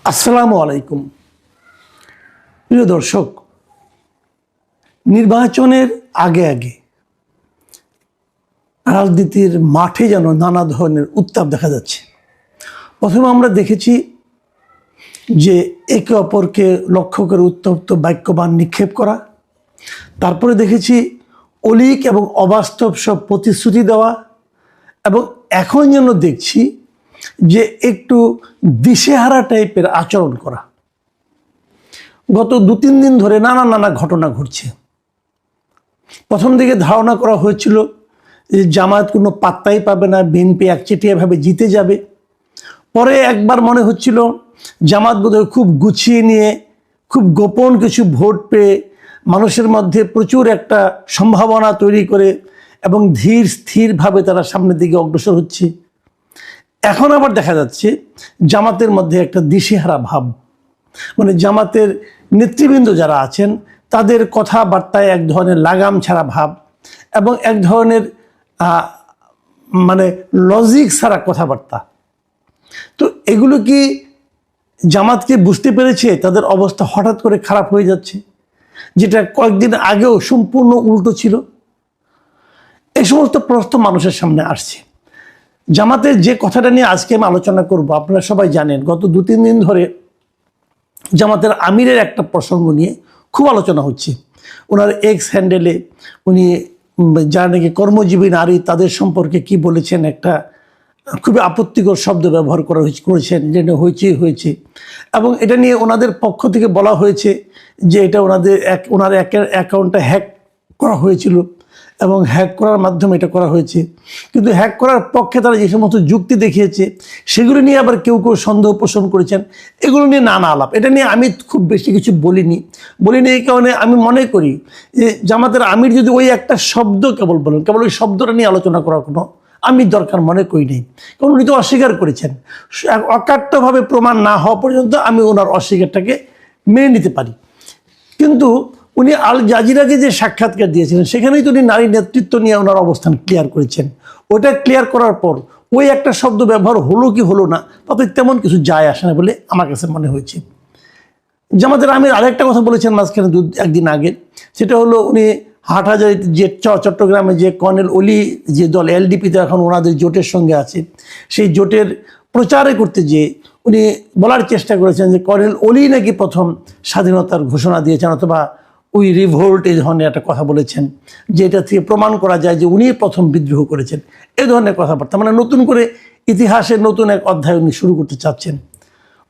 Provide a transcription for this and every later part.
আসসালামু আলাইকুম। প্রিয় দর্শক, নির্বাচনের আগে আগে রাজনীতির মাঠে যেন নানা ধরনের উত্তাপ দেখা যাচ্ছে। প্রথমে আমরা দেখেছি যে একে অপরকে লক্ষ্য করে উত্তপ্ত বাক্যবাণ নিক্ষেপ করা, তারপরে দেখেছি অলীক এবং অবাস্তব সব প্রতিশ্রুতি দেওয়া, এবং এখন যেন দেখছি যে একটু দিশেহারা টাইপের আচরণ করা। গত 2-3 দিন ধরে নানা ঘটনা ঘটছে। প্রথম দিকে ধারণা করা হয়েছিল যে জামায়াত কোনো পাত্তাই পাবে না, বিএনপি একচেটিয়াভাবে জিতে যাবে। পরে একবার মনে হচ্ছিল জামায়াত বোধহয় খুব গুছিয়ে নিয়ে খুব গোপন কিছু ভোট পেয়ে মানুষের মধ্যে প্রচুর একটা সম্ভাবনা তৈরি করে এবং ধীর স্থিরভাবে তারা সামনের দিকে অগ্রসর হচ্ছে। এখন আবার দেখা যাচ্ছে জামাতের মধ্যে একটা দিশেহারা ভাব, মানে জামাতের নেতৃবৃন্দ যারা আছেন তাদের কথাবার্তায় এক ধরনের লাগাম ছাড়া ভাব এবং এক ধরনের মানে লজিক ছাড়া কথাবার্তা। তো এগুলো কি জামাতকে বুঝতে পেরেছে তাদের অবস্থা হঠাৎ করে খারাপ হয়ে যাচ্ছে, যেটা কয়েকদিন আগেও সম্পূর্ণ উল্টো ছিল? এই সমস্ত প্রশ্ন মানুষের সামনে আসছে। জামাতের যে কথাটা নিয়ে আজকে আমি আলোচনা করব, আপনারা সবাই জানেন গত 2-3 দিন ধরে জামাতের আমিরের একটা প্রসঙ্গ নিয়ে খুব আলোচনা হচ্ছে। ওনার এক্স হ্যান্ডেলে উনি যারা নাকি কর্মজীবী নারী তাদের সম্পর্কে কি বলেছেন, একটা খুবই আপত্তিকর শব্দ ব্যবহার করেছেন, যেটা হয়েছে। এবং এটা নিয়ে ওনাদের পক্ষ থেকে বলা হয়েছে যে এটা ওনার অ্যাকাউন্টটা হ্যাক করা হয়েছিল এবং হ্যাক করার মাধ্যমে এটা করা হয়েছে। কিন্তু হ্যাক করার পক্ষে তারা যে সমস্ত যুক্তি দেখিয়েছে সেগুলো নিয়ে আবার কেউ সন্দেহ পোষণ করেছেন। এগুলো নিয়ে নানা আলাপ। এটা নিয়ে আমি খুব বেশি কিছু বলিনি এই কারণে আমি মনে করি যে জামাতের আমির যদি ওই একটা শব্দ কেবল বলেন, কেবল ওই শব্দটা নিয়ে আলোচনা করার কোনো আমি দরকার মনে করি নেই, কারণ উনি তো অস্বীকার করেছেন। অকাট্যভাবে প্রমাণ না হওয়া পর্যন্ত আমি ওনার অস্বীকারটাকে মেনে নিতে পারি। কিন্তু উনি আল জাজিরাকে যে সাক্ষাৎকার দিয়েছিলেন সেখানেই তো উনি নারী নেতৃত্ব নিয়ে ওনার অবস্থান ক্লিয়ার করেছেন। ওটা ক্লিয়ার করার পর ওই একটা শব্দ ব্যবহার হলো কি হলো না তাতে তেমন কিছু যায় আসে না বলে আমার কাছে মনে হয়েছে। জামাতের আমির আরেকটা কথা বলেছেন মাঝখানে একদিন আগে, সেটা হলো উনি হাটহাজারী যে চট্টগ্রামে যে কর্নেল অলি যে দল এলডিপিতে এখন ওনাদের জোটের সঙ্গে আছে, সেই জোটের প্রচারে করতে যেয়ে উনি বলার চেষ্টা করেছেন যে কর্নেল অলি নাকি প্রথম স্বাধীনতার ঘোষণা দিয়েছেন, অথবা উই রিভোল্ট এই ধরনের একটা কথা বলেছেন, যে এটা থেকে প্রমাণ করা যায় যে উনি প্রথম বিদ্রোহ করেছেন। এই ধরনের কথাবার্তা, মানে নতুন করে ইতিহাসের নতুন এক অধ্যায় উনি শুরু করতে চাচ্ছেন।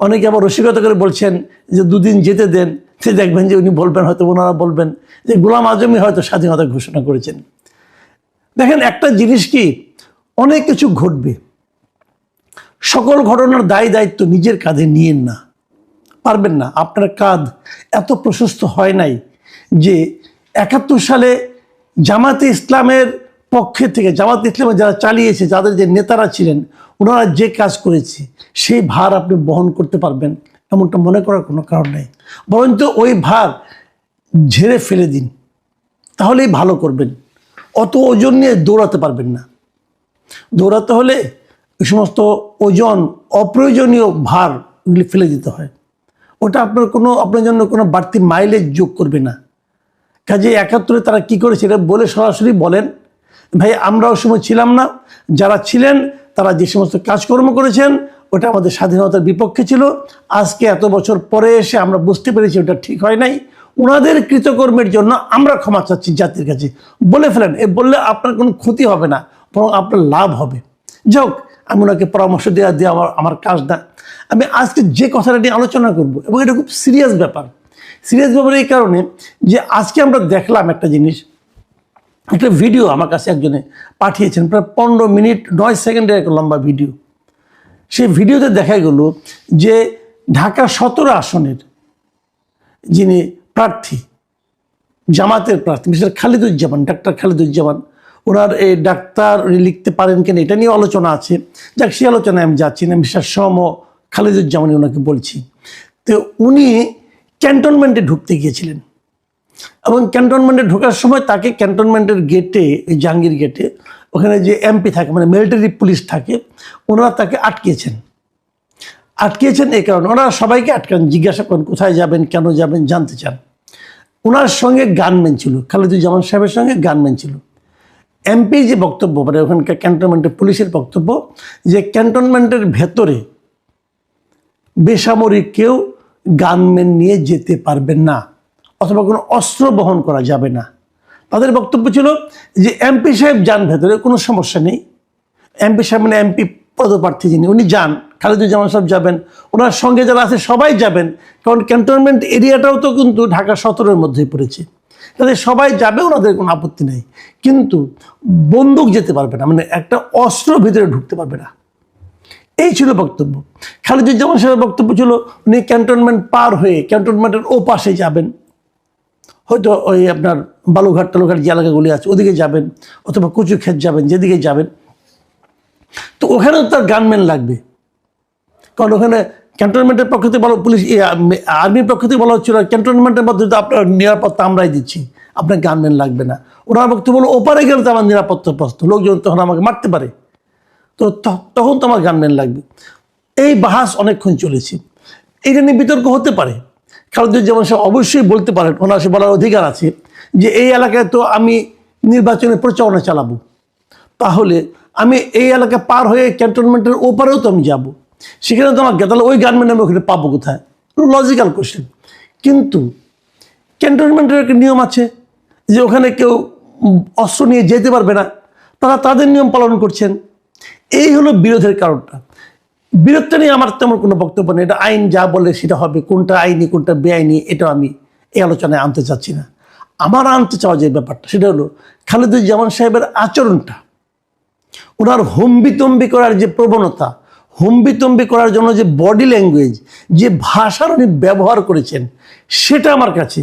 অনেকে আবার রসিকতা করে বলছেন যে 2 দিন যেতে দেন, সে দেখবেন যে উনি বলবেন, হয়তো ওনারা বলবেন যে গোলাম আজমই হয়তো স্বাধীনতা ঘোষণা করেছেন। দেখেন, একটা জিনিস কি, অনেক কিছু ঘটবে, সকল ঘটনার দায়িত্ব নিজের কাঁধে নিয়েন না, পারবেন না। আপনার কাঁধ এত প্রশস্ত হয় নাই যে 71 সালে জামাতে ইসলামের পক্ষে থেকে, জামাতে ইসলামের যারা চালিয়েছে, যাদের যে নেতারা ছিলেন, ওনারা যে কাজ করেছে সেই ভার আপনি বহন করতে পারবেন এমনটা মনে করার কোনো কারণ নেই। বরঞ্চ ওই ভার ঝেড়ে ফেলে দিন, তাহলেই ভালো করবেন। অত ওজন নিয়ে দৌড়াতে পারবেন না। দৌড়াতে হলে ওই সমস্ত ওজন, অপ্রয়োজনীয় ভার এগুলি ফেলে দিতে হয়। ওটা আপনার জন্য কোনো বাড়তি মাইলেজ যোগ করবে না। কাজে 71-এ তারা কি করেছে এটা বলে সরাসরি বলেন, ভাই আমরা ওই সময় ছিলাম না, যারা ছিলেন তারা যে সমস্ত কাজকর্ম করেছেন ওটা আমাদের স্বাধীনতার বিপক্ষে ছিল। আজকে এত বছর পরে এসে আমরা বুঝতে পেরেছি ওটা ঠিক হয় নাই, ওনাদের কৃতকর্মের জন্য আমরা ক্ষমা চাচ্ছি জাতির কাছে, বলে ফেলেন। এ বললে আপনার কোনো ক্ষতি হবে না, বরং আপনার লাভ হবে। যাই হোক, আমি ওনাকে পরামর্শ দেওয়া আমার কাজ না। আমি আজকে যে কথাটা নিয়ে আলোচনা করব, এবং এটা খুব সিরিয়াস ব্যাপার এই কারণে যে আজকে আমরা দেখলাম একটা জিনিস, একটা ভিডিও আমার কাছে একজনে পাঠিয়েছেন, প্রায় 15 মিনিট 9 সেকেন্ডের একটা লম্বা ভিডিও। সেই ভিডিওতে দেখা গেল যে ঢাকা 17 আসনের যিনি প্রার্থী, জামাতের প্রার্থী মিস্টার খালিদুজ্জামান, ডাক্তার খালিদুজ্জামান, ওনার এই ডাক্তার লিখতে পারেন কেন এটা নিয়ে আলোচনা আছে। যাক, সেই আলোচনায় আমি যাচ্ছি না, মিস্টার খালিদুজ্জামানই ওনাকে বলছি। তো উনি ক্যান্টনমেন্টে ঢুকতে গিয়েছিলেন, এবং ক্যান্টনমেন্টে ঢোকার সময় তাকে ক্যান্টনমেন্টের গেটে, জাহাঙ্গীর গেটে, ওখানে যে এমপি থাকে, মানে মিলিটারি পুলিশ থাকে, ওনারা তাকে আটকিয়েছেন এই কারণে ওনারা সবাইকে আটকান, জিজ্ঞাসা করেন কোথায় যাবেন, কেন যাবেন, জানতে চান। ওনার সঙ্গে গানম্যান ছিল, খালেদুজ্জামান সাহেবের সঙ্গে গানম্যান ছিল। এমপির যে বক্তব্য, মানে ওখানকার ক্যান্টনমেন্টের পুলিশের বক্তব্য, যে ক্যান্টনমেন্টের ভেতরে বেসামরিক কেউ গানম্যান নিয়ে যেতে পারবেন না, অথবা কোনো অস্ত্র বহন করা যাবে না। তাদের বক্তব্য ছিল যে এমপি সাহেব যান ভেতরে, কোনো সমস্যা নেই। এমপি সাহেব মানে এমপি পদপ্রার্থী যিনি, উনি যান, খালেদুজ্জামান সাহেব যাবেন, ওনার সঙ্গে যারা আছে সবাই যাবেন, কারণ ক্যান্টনমেন্ট এরিয়াটাও তো কিন্তু ঢাকা 17-এর মধ্যেই পড়েছে, তাদের সবাই যাবে, ওনাদের কোনো আপত্তি নেই। কিন্তু বন্দুক যেতে পারবে না, মানে একটা অস্ত্র ভিতরে ঢুকতে পারবে না, এই ছিল বক্তব্য। খালেদুজ্জামান সাহেবের বক্তব্য ছিল উনি ক্যান্টনমেন্ট পার হয়ে ক্যান্টনমেন্টের ও পাশে যাবেন, হয়তো ওই আপনার বালুঘাট টালুঘাট যে এলাকাগুলি আছে ওদিকে যাবেন, অথবা কচুক্ষেত যাবেন, যেদিকে যাবেন। তো ওখানেও তার গানম্যান লাগবে, কারণ ওখানে ক্যান্টনমেন্টের পক্ষ থেকে বলা, পুলিশ আর্মির পক্ষ থেকে বলা হচ্ছিল ক্যান্টনমেন্টের মধ্যে তো আপনার নিরাপত্তা আমরাই দিচ্ছি, আপনার গানম্যান লাগবে না। ওনার বক্তব্য বলো ওপারে গেলে তো আমার নিরাপত্তা প্রস্ত, লোকজন তখন আমাকে মারতে পারে, তো তখন তো আমার গানম্যান লাগবে। এই বাহাস অনেকক্ষণ চলেছে, এটা নিয়ে বিতর্ক হতে পারে। খালেদুজ্জামান সাহেব অবশ্যই বলতে পারেন, ওনার সে বলার অধিকার আছে যে এই এলাকায় তো আমি নির্বাচনের প্রচারণা চালাবো, তাহলে আমি এই এলাকা পার হয়ে ক্যান্টনমেন্টের ওপারেও তো আমি যাবো, সেখানে তো আমাকে, তাহলে ওই গানম্যান আমি ওখানে পাবো কোথায়? Logical question. কিন্তু ক্যান্টনমেন্টের একটা নিয়ম আছে যে ওখানে কেউ অস্ত্র নিয়ে যেতে পারবে না, তারা তাদের নিয়ম পালন করছেন। এই হলো বিরোধের কারণটা। বিরোধটা নিয়ে আমার তেমন কোনো বক্তব্য নেই, এটা আইন যা বলে সেটা হবে, কোনটা আইনি কোনটা বেআইনি এটা আমি এই আলোচনায় আনতে চাচ্ছি না। আমার আনতে চাওয়া যে ব্যাপারটা সেটা হলো খালেদুজ্জামান সাহেবের আচরণটা, ওনার হম্বিতম্বি করার যে প্রবণতা, হম্বিতম্বি করার জন্য যে বডি ল্যাঙ্গুয়েজ, যে ভাষার উনি ব্যবহার করেছেন, সেটা আমার কাছে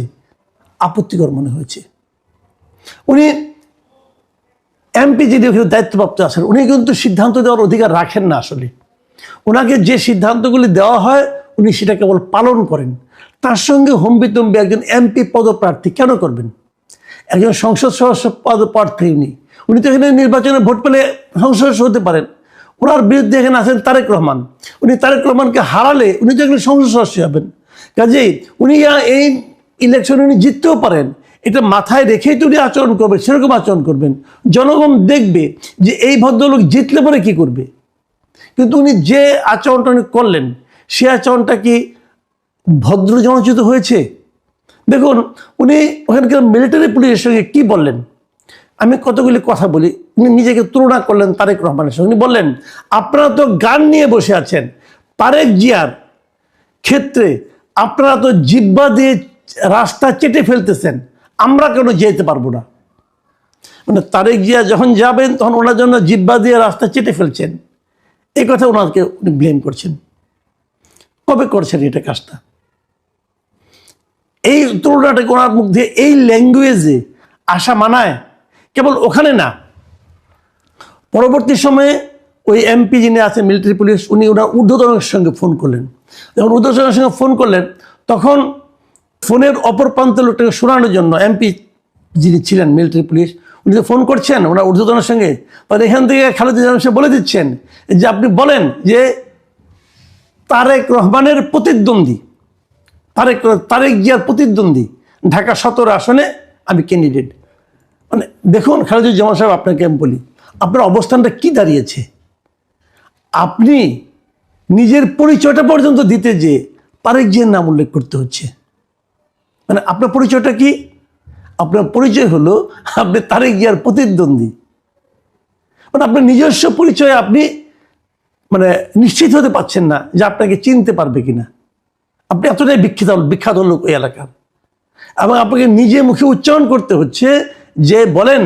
আপত্তিকর মনে হয়েছে। উনি এমপি যিনি দায়িত্বপ্রাপ্ত আছেন, উনি কিন্তু সিদ্ধান্ত দেওয়ার অধিকার রাখেন না। আসলে ওনাকে যে সিদ্ধান্তগুলি দেওয়া হয় উনি সেটা কেবল পালন করেন। তার সঙ্গে হম্বিতম্বি একজন এমপি পদপ্রার্থী কেন করবেন? একজন সংসদ সদস্য পদপ্রার্থী উনি তো এখানে নির্বাচনে ভোট পেলে সংসদ সদস্য হতে পারেন। ওনার বিরুদ্ধে এখানে আছেন তারেক রহমান, উনি তারেক রহমানকে হারালে উনি তো এখানে সংসদ সদস্য হবেন। কাজেই উনি এই ইলেকশনে উনি জিততেও পারেন, এটা মাথায় রেখেই তো উনি আচরণ করবেন, সেরকম আচরণ করবেন। জনগণ দেখবে যে এই ভদ্রলোক জিতলে পরে কী করবে। কিন্তু উনি যে আচরণটা উনি করলেন, সে আচরণটা কি ভদ্র জনচিত হয়েছে? দেখুন উনি ওখানকার মিলিটারি পুলিশের সঙ্গে কি বললেন, আমি কতগুলি কথা বলি। উনি নিজেকে তুলনা করলেন তারেক রহমানের সঙ্গে। উনি বললেন আপনারা তো গান নিয়ে বসে আছেন, তারেক জিয়ার ক্ষেত্রে আপনারা তো জিহ্বা দিয়ে রাস্তা চেটে ফেলতেছেন, আমরা কেন যেতে পারবো না? মানে তারেক জিয়া যখন যাবেন তখন ওনার জন্য জিহ্বা দিয়ে রাস্তা চেটে ফেলছেন, এই কথা ওনাকে উনি ব্লেম করছেন। কবে করছেন এটা কাজটা? এই তুলনাটা ওনার মুখ দিয়ে এই ল্যাঙ্গুয়েজে আসা মানায়? কেবল ওখানে না, পরবর্তী সময়ে ওই এমপি যিনি আছেন মিলিটারি পুলিশ, উনি ওনার ঊর্ধ্বতনের সঙ্গে ফোন করলেন। যখন ঊর্ধ্বতনের সঙ্গে ফোন করলেন তখন ফোনের অপর প্রান্তের লোকটাকে শোনানোর জন্য এমপি যিনি ছিলেন মিলিটারি পুলিশ, উনি তো ফোন করছেন ওনার ঊর্ধ্বতনের সঙ্গে, তাহলে এখান থেকে খালেদুজ্জামান সাহেব বলে দিচ্ছেন যে আপনি বলেন যে তারেক রহমানের প্রতিদ্বন্দ্বী, তারেক জিয়ার প্রতিদ্বন্দ্বী ঢাকা 17 আসনে আমি ক্যান্ডিডেট। মানে দেখুন খালেদুজ্জামান সাহেব, আপনাকে আমি বলি আপনার অবস্থানটা কি দাঁড়িয়েছে। আপনি নিজের পরিচয়টা পর্যন্ত দিতে যে তারেক জিয়ার নাম উল্লেখ করতে হচ্ছে। মানে আপনার পরিচয়টা কি? আপনার পরিচয় হলো আপনি তারেক জিয়ার প্রতিদ্বন্দ্বী। মানে আপনার নিজস্ব পরিচয় আপনি মানে নিশ্চিত হতে পারছেন না যে আপনাকে চিনতে পারবে কিনা। আপনি এতটাই বিখ্যাত লোক ওই এলাকার, এবং আপনাকে নিজে মুখে উচ্চারণ করতে হচ্ছে যে বলেন,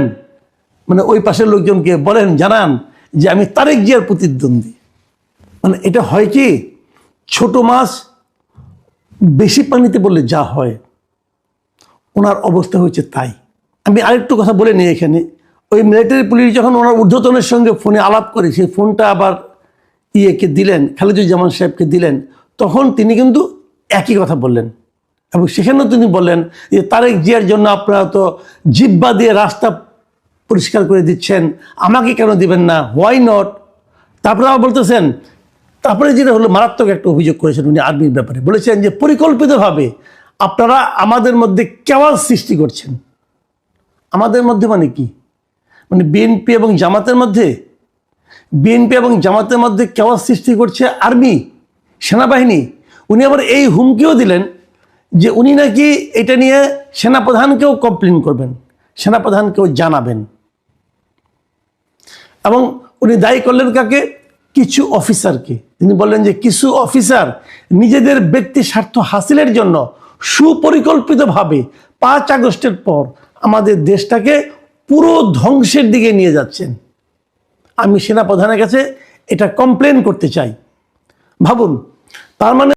মানে ওই পাশের লোকজনকে বলেন, জানান যে আমি তারেক জিয়ার প্রতিদ্বন্দ্বী। মানে এটা হয় কি, ছোট মাছ বেশি পানিতে বললে যা হয়, ওনার অবস্থা হয়েছে তাই। আমি আরেকটু কথা বলে নিই এখানে, ওই মিলিটারি পুলিশ যখন ওনার ঊর্ধ্বতনের সঙ্গে ফোনে আলাপ করে সেই ফোনটা আবার ইয়েকে দিলেন, খালেদুজ্জামান সাহেবকে দিলেন, তখন তিনি কিন্তু একই কথা বললেন, এবং সেখানেও তিনি বললেন যে তারেক জিয়ার জন্য আপনারা তো জিহ্বা দিয়ে রাস্তা পরিষ্কার করে দিচ্ছেন, আমাকে কেন দিবেন না, হোয়াই নট? তারপরে আবার বলতেছেন তারপরে যেটা হলো, মারাত্মক একটা অভিযোগ করেছেন উনি আর্মির ব্যাপারে, বলেছেন যে পরিকল্পিতভাবে আপনারা আমাদের মধ্যে কেওয়াস সৃষ্টি করছেন। আমাদের মধ্যে মানে কি? মানে বিএনপি এবং জামাতের মধ্যে? বিএনপি এবং জামাতের মধ্যে কেওয়াস সৃষ্টি করছে আর্মি, সেনাবাহিনী। উনি আবার এই হুমকিও দিলেন যে উনি নাকি এটা নিয়ে সেনাপ্রধানকেও কমপ্লেন করবেন, সেনাপ্রধানকেও জানাবেন। এবং উনি দায়ী করলেন কাকে? কিছু অফিসারকে। তিনি বললেন যে কিছু অফিসার নিজেদের ব্যক্তি স্বার্থ হাসিলের জন্য সুপরিকল্পিতভাবে 5 আগস্টের পর আমাদের দেশটাকে পুরো ধ্বংসের দিকে নিয়ে যাচ্ছেন। আমি সেনাপ্রধানের কাছে এটা কমপ্লেন করতে চাই। ভাবুন, তার মানে